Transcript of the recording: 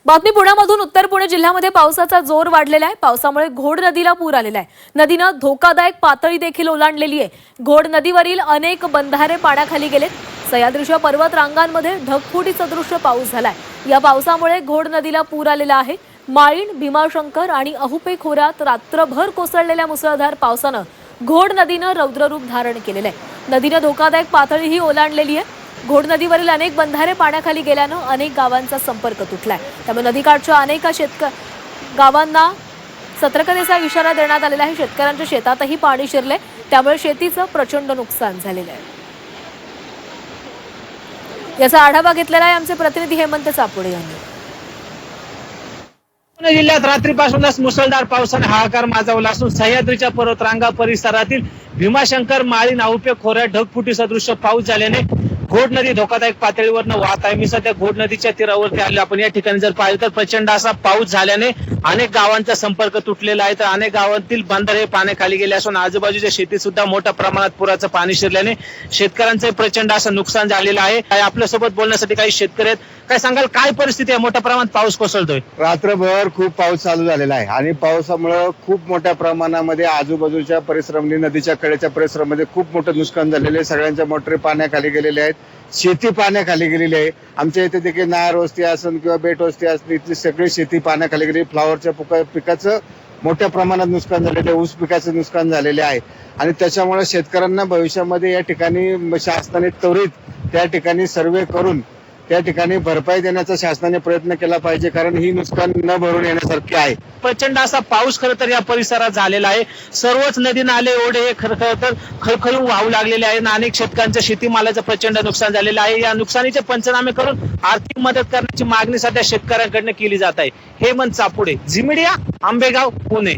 बातमी पुण्यामधून उत्तर पुणे जिल्ह्यामध्ये पावसाचा जोर वाढलेला आहे। पावसामुळे घोड नदीला पूर आलेला आहे। नदीनं धोकादायक पातळी देखील ओलांडलेली आहे। घोड नदीवरील अनेक बंधारे पाण्याखाली गेलेत। सह्याद्रीच्या पर्वत रांगांमध्ये ढगफुटी सदृश्य पाऊस झालाय। या पावसामुळे घोड नदीला पूर आलेला आहे। माळीण, भीमाशंकर आणि अहुपे खोऱ्यात रात्रभर कोसळलेल्या मुसळधार पावसानं घोड नदीनं रौद्ररूप धारण केलेलं आहे। नदीनं धोकादायक पातळीही ओलांडलेली आहे। घोड नदीवरील अनेक बंधारे पाण्याखाली गेल्यानं अनेक गावांचा संपर्क तुटलाय। त्यामुळे नदीकाठच्या अनेक गावांना सतर्कतेचा इशारा देण्यात आलेला आहे। शेतकऱ्यांच्या शेतातही पाणी शिरले, त्यामुळे शेतीचं प्रचंड नुकसान झालेलं आहे। याचा आढावा घेतलेला आहे आमचे प्रतिनिधी हेमंत सापुडे यांनी। पुणे जिल्ह्यात रात्रीपासूनच मुसळधार पावसाने हाहाकार माजवला असून सह्याद्रीच्या पर्वतरांगा परिसरातील भीमाशंकर, माळीण, आहुपे खोऱ्यात ढगफुटी सदृश्य पाऊस झाल्याने घोड नदी धोकादायक पातळीवरनं वाहत आहे। मी सध्या घोड नदीच्या तीरावरती आलो। आपण या ठिकाणी जर पाहिलं तर प्रचंड असा पाऊस झाल्याने अनेक गावांचा संपर्क तुटलेला आहे। तर अनेक गावांतील बंधारे पाण्याखाली गेले असून आजूबाजूच्या शेतीत सुद्धा मोठ्या प्रमाणात पुराचं पाणी शिरल्याने शेतकऱ्यांचं प्रचंड असं नुकसान झालेलं आहे। आपल्यासोबत बोलण्यासाठी काही शेतकरी आहेत। काय सांगाल, काय परिस्थिती आहे? मोठ्या प्रमाणात पाऊस कोसळतोय। रात्रभर खूप पाऊस चालू झालेला आहे आणि पावसामुळे खूप मोठ्या प्रमाणामध्ये आजूबाजूच्या परिसरामध्ये, नदीच्या कडेच्या परिसरामध्ये खूप मोठं नुकसान झालेलं आहे। सगळ्यांच्या मोटरी पाण्याखाली गेलेल्या आहेत, शेती पाण्याखाली गेलेली आहे। आमच्या इथे देखील नार वस्ती असेल किंवा बेट वस्ती असली, इथली सगळी शेती पाण्याखाली गेली। फ्लॉवरच्या पिकाचं मोठ्या प्रमाणात नुकसान झालेलं आहे, ऊस पिकाचं नुकसान झालेले आहे आणि त्याच्यामुळे शेतकऱ्यांना भविष्यामध्ये या ठिकाणी शासनाने त्वरित त्या ठिकाणी सर्वे करून त्या ठिकाणी भरपाई देण्याचा शासनाने प्रयत्न केला पाहिजे, कारण ही नुकसान न भरून येण्यासारखे आहे। प्रचंड असा पाऊस खरं तर या परिसरात झालेला आहे। सर्वच नदी नाले ओढे हे खरं तर खळखळून वाहू लागलेले आहे। अनेक शेतकऱ्यांचं शेतीमालाचं प्रचंड नुकसान झालेलं आहे। या नुकसानीचे पंचनामे करून आर्थिक मदत करण्याची मागणी सध्या शेतकऱ्यांकडून केली जात आहे। हेमंत सापुडे, झी मीडिया, आंबेगाव, पुणे।